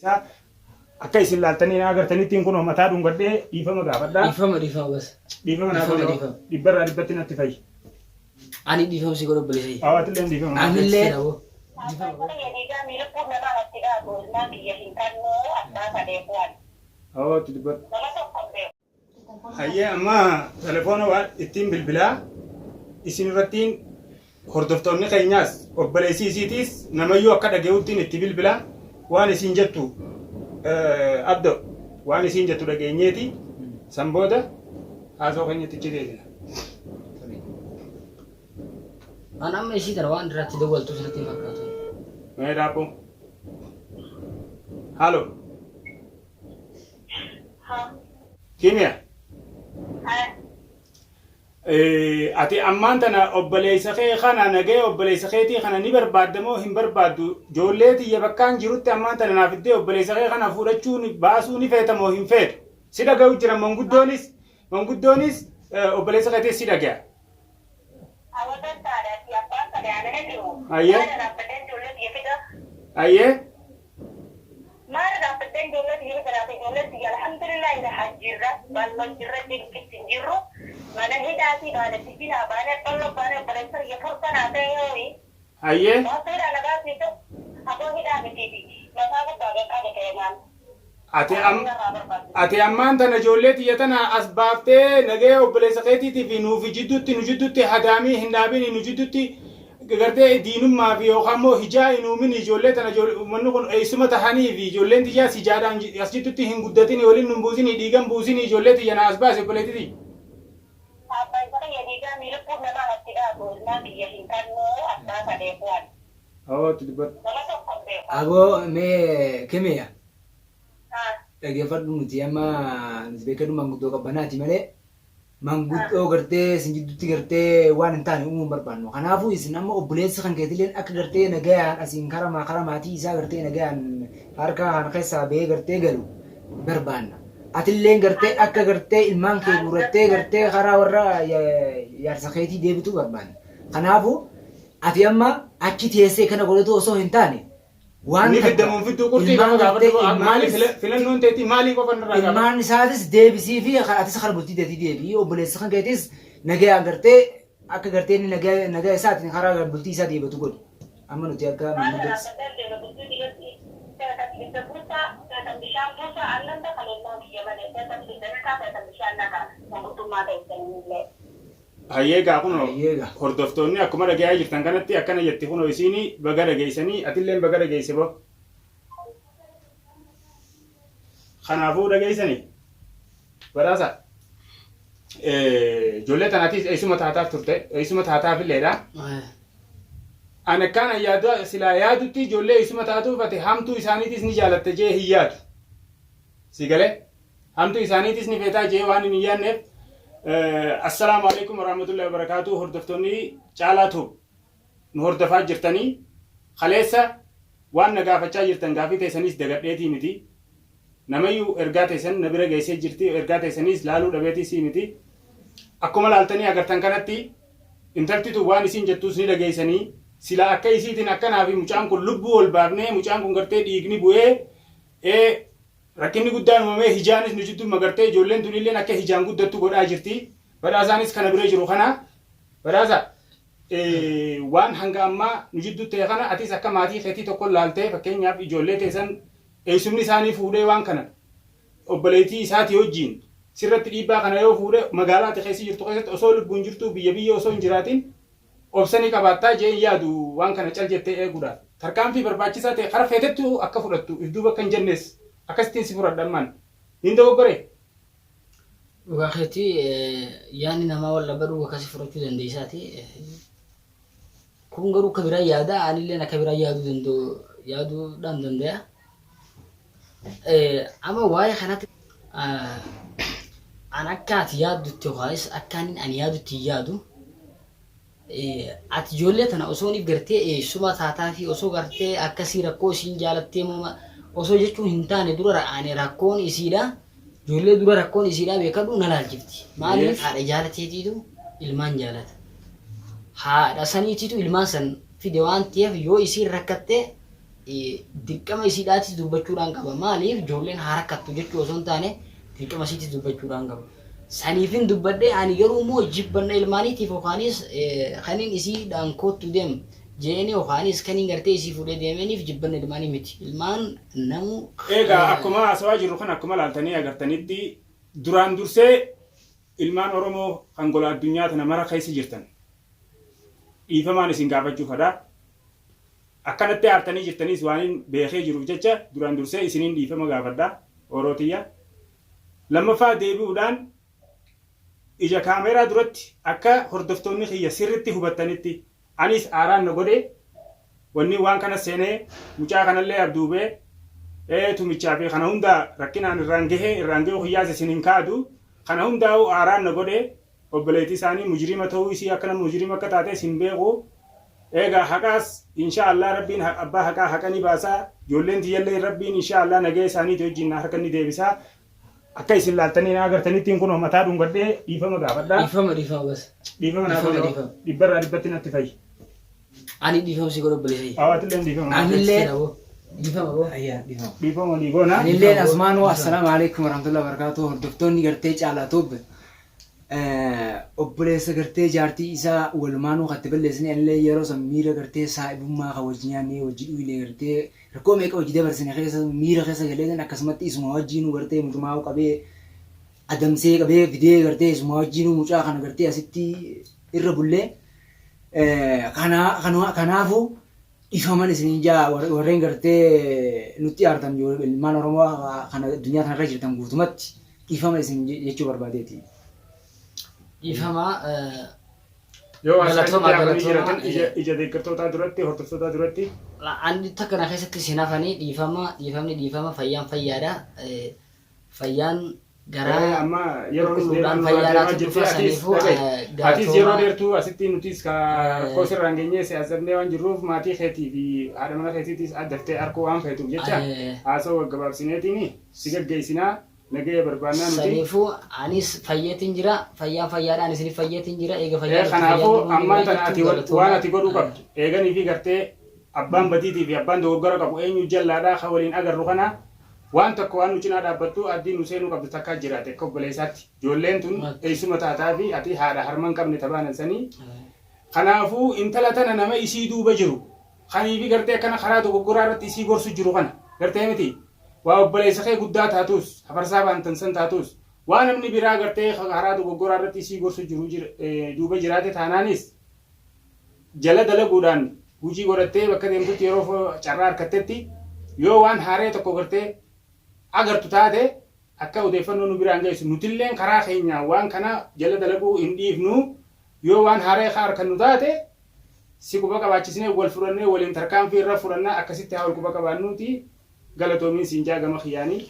Sa akka isin laaltanii na agartanitti kun mataa dhungadhee dhiifama gaafadhaa. Dhiifama bas. Dhiifama naa godhe dhibbarraa dhibbatti natti fa'i. Ani dhiifama si godhe bilisa. Hawaatillee dhiifama. Anillee. Hawaati dhibbatti. Hayyee amma telefoona waan ittiin bilbilaa isin irrattiin hordoftoonni keenyaas obboleessii isiitiis namayyuu akka dhaga'uttiin itti bilbilaa waan isin jettu abdo waan isin jettu dhageenyeeti san booda haasoo keenyatti itti deebina. An amma ishii tana waan irratti dawwaltu sanatti hin fakkaatu. Mee daakuu. Halo. Kimiya. Ati ammaan tana obboleessa kee kana nagee obboleessa keetii kana ni barbaaddamoo hin barbaaddu ijoollee tiyya bakkaan jirutti ammaan tana naaf iddee obboleessa kee kana fudhachuun baasuu ni feetamoo hin feetu si dhaga'u jira manguddoonis obboleessa keetii si dhaga'a. Ayyee. Ayyee. Mara dapatin jodoh dia berarti jodoh dia alhamdulillah dah hajirah balon jirah di jiru mana hidati mana sipina mana kalau mana presser ya furkan ada yoi. Aye. Masa dah naga itu apa hidati tadi masa aku bagai ada keman. Ati ammaan tana ijoollee tiyya tana as baaftee nagee obboleessa keetiitii fi nuufi jidduutti hadaamii hin dhaabini nu jidduutti gartee diinummaa fi yookaan immoo hijaa hin uumin ijoollee tana manni kun eessuma tahanii fi ijoolleen tiyyaa sijaadhaan as jidduutti hin guddatin waliin nun buusinii dhiigan buusinii ijoollee tiyya na as baase obboleettitii. Apa itu ya dia mirip pun memang tidak boleh dia hinkarno apa pada buat. Oh tidak. Ago me kemiya. Dhaggeeffadhu nuti amma beekadu manguddoo qabbanaati malee manguddoo gartee isin jidduutti gartee waan hin taane uumuun barbaannu. Kanaafuu isin amma obboleessa kan keetilleen akka gartee nagayaan asiin karaa maatii isaa gartee nagayaan harka kan keessaa bahee gartee galu barbaanna. Atilleen gartee akka gartee ilmaan kee guurattee gartee karaa warra yaarsa keetii deebitu barbaanna. Kanaafuu ati amma achi teessee kana godhatu osoo hin taane waan fiddamuun fidduu qurxii nama gaafatu maali filannoon teetii maalii qofa irraa gaafatu ilmaan isaatis deebisii fi atis kana bultii teetii deebii obboleessa kan keetis nagaa gartee akka gartee inni nagaa isaatiin karaa bultii isaa deebatu godhu amma nuti akka maamuddees. Hayyee gaa kun hordoftoonni akkuma dhagayaa jirtan kanatti akkana jetti kun isiini baga dhageessanii atilleen baga dhageesse boo. Kanaafuu dhageessanii badhaasa ijoollee tanaatis eessuma taataaf turte eessuma taataaf illeedha. Ani akkana yaadu silaa yaadutti ijoollee eessuma taatuuf ati hamtuu isaaniitis ni jaalatte jee hin yaadu. Si galee hamtuu isaaniitis ni feetaa jee waan hin yaadneef. Assalamu alaikum warahmatullahi wabarakatuh. Hordoftoonni caalaatu nu hordofaa jirtanii kaleessa waan na gaafachaa jirtan gaafii teessanis dagadheetii miti namayyuu ergaa teessan na bira geessee jirti ergaa teessanis laaluu dhabeetii miti akkuma laaltanii agartan kanatti intaltitu waan isin jettus ni dhageessanii sila akka isiitiin akkanaa fi mucaan kun lubbuu ol baafnee mucaan kun gartee dhiigni bu'ee rakkinni guddaan uumamee hijaanis nu jidduu magartee ijoolleen tunilleen akka hijaan guddattu godhaa jirti. Badhaasaanis kana bira jiru kana badhaasa waan hanga ammaa nu jidduu ta'e kana atis akka maatii keetii tokko laaltee fakkeenyaaf ijoollee teessan eessumni isaanii fuudhee waan kana obboleettii isaatii wajjin sirratti dhiibbaa kana yoo fuudhee magaalaa ati keessa jirtu keessatti osoo lubbuun jirtu biyya osoo hin jiraatin obsanii qabaattaa jee yaadu waan kana cal jettee eeguudhaaf tarkaanfii barbaachisaa ta'e karaa feetettu akka fudhattu if duuba kan jennees. Akkasitiin si furadhan man niin dogoggore. Waaqeetti yaani namaa wal baruu akkasi furachuu dandeessaati. Kun garuu akka biraa yaada anilleen akka biraa yaaduudhaan danda'a. Amma waa'ee kanatti an akka ati yaaddutti yookaas akka ani yaadutti yaadu ati ijoollee tana osoo ni gartee suma taataa fi osoo gartee akkasii rakkoo isiin jaalattee osoo jechuun hin taane dura ani rakkoon isiidha ijoollee dura rakkoon isiidha beekadhu na laalchifti maaliif haadha jaalateetiitu ilmaan jaalata haadha saniitiitu ilmaan san fide waan ta'eef yoo isiin rakkattee dirqama isiidhaatis dubbachuudhaan qaba. Maaliif ijoolleen harakattu jechuu osoo hin taane dirqama isiitis dubbachuudhaan qaba. Saniifin dubbadhee ani garuu immoo jibbanna ilmaaniitiif yookaanis kaniin isiidhaan kootu deemu jeeni yookaanis kaniin gartee isii fuudhee deemaniif jibbanna ilmaanii miti. Ilmaan namu. Egaa akkuma haasawaa jirru kan akkuma laaltanii agartanitti duraan dursee ilmaan Oromoo kan gola addunyaa tana mara keessa jirtan dhiifamaan isin gaafachuu fadha. Akkanatti aartanii jirtanis waan beekee jiruuf jecha duraan dursee isiniin dhiifama gaafadha Orootiyya. Lammaffaa deebi'uudhaan ija kaameeraa duratti akka hordoftoonni kiyya sirritti hubattanitti anis aaraan na godhe wanni waan kana seenee mucaa kanallee abduubee tumichaa fi kana hunda rakkinaan irraan gahee hiyyaas isin hin kaadu kana hundaa'u aaraan na godhe obboleettii isaanii mujrima ta'uu isii akkana mujrima akka taate isin beeku. Egaa haqaas inshaallah rabbiin abbaa haqaa haqanii baasaa ijoolleen tiyyallee rabbiin inshaallah nagee isaaniitti wajjin harka ni deebisaa. Akka isin laaltanii na agartanittiin kun mataa dhungadhee dhiifama gaafadha. Dhiifama bas. Dhiifama naaf godhe dhibbarraa dhibbatti natti fayi. Ani dhiifama si godhe obboleessi. Awwaatillee dhiifama. Anillee dhiifama boo. dhiifama walii goona. anillee asmaanuu assalaamu alaikum warahmatullahi wabarakatuh. Hordoftoonni gartee caalaa tobbe obboleessa gartee jaartii isaa walumaanuu katti balleessine anillee yeroo san miira gartee saa'ibummaa kan wajji nyaannee wajji dhuyilee gartee rakkoo meeqa wajji dabarsine keessa miira keessa galee akkasumatti isuma wajjiinuu gartee mutumaa'uu qabee adamsee qabee fidee gartee isuma wajjiinuu mucaa kana gartee asitti irra bullee kanaafuu dhiifaman isiniin jaa warreen gartee nutti aartan ilmaan Oromoo kana addunyaa kanarra jirtan guutumatti dhiifaman isin jechuu barbaadeeti. Dhiifama yoo asirratti ija deeggartootaa duratti hordoftootaa duratti ani takka na keessatti sinafanii dhiifama fayyaan fayyaadha. Fayyaan garaa amma yeroo qulqulluudhaan fayyaadhaatu dhufa saniifuu atis yeroo dheertuu asitti nutis rakkoo sirraan geenyee siyaasannee waan jirruuf maatii keetii fi haadha mana keetiitis addaftee harkoo waan feetuuf jecha haasawaa gabaabsineetiin si gaggeessinaa. Nagaya barbaannaa nuti. Saniifuu anis fayyeetiin jira fayyaadhaan isin fayyeetiin jira eega fayyaa. Kanaafuu ammaan tana ati waan ati godhuu qabdu eeganii fi gartee abbaan badiitii fi abbaan dogoggora qabu eenyu jallaadhaa kan waliin agarru kana waan tokko waan nu cinaa dhaabbattu addii nu seenuu qabdu takkaa jiraate akka obboleessaatti ijoolleen tun eessuma taataa fi ati haadha harman qabne tabaanan sanii. Kanaafuu intala tana nama isii duuba jiru kanii fi gartee akkana karaa dogoggoraa irratti isii gorsu jiru kana gartee miti. Waa obboleessa kee guddaa taatus hafarsaa baantansan taatus waan namni biraa gartee karaa dogoggoraa irratti isii gorsu jiru duuba jiraate taanaanis jala dalaguudhaan hojii godhattee bakka deemtutti yeroo carraa harkattetti yoo waan haaree tokko gartee agartu taate akka odeeffannoo nu biraan geessu nutilleen karaa keenya waan kana jala dalaguu hin dhiifnu yoo waan haaree harkannu taate si quba qabaachisnee wal fudhannee waliin tarkaanfii irra fudhannaa akkasitti haa wal quba qabaannuuti. Galatoomiin siin jaa gama khiyyaanii.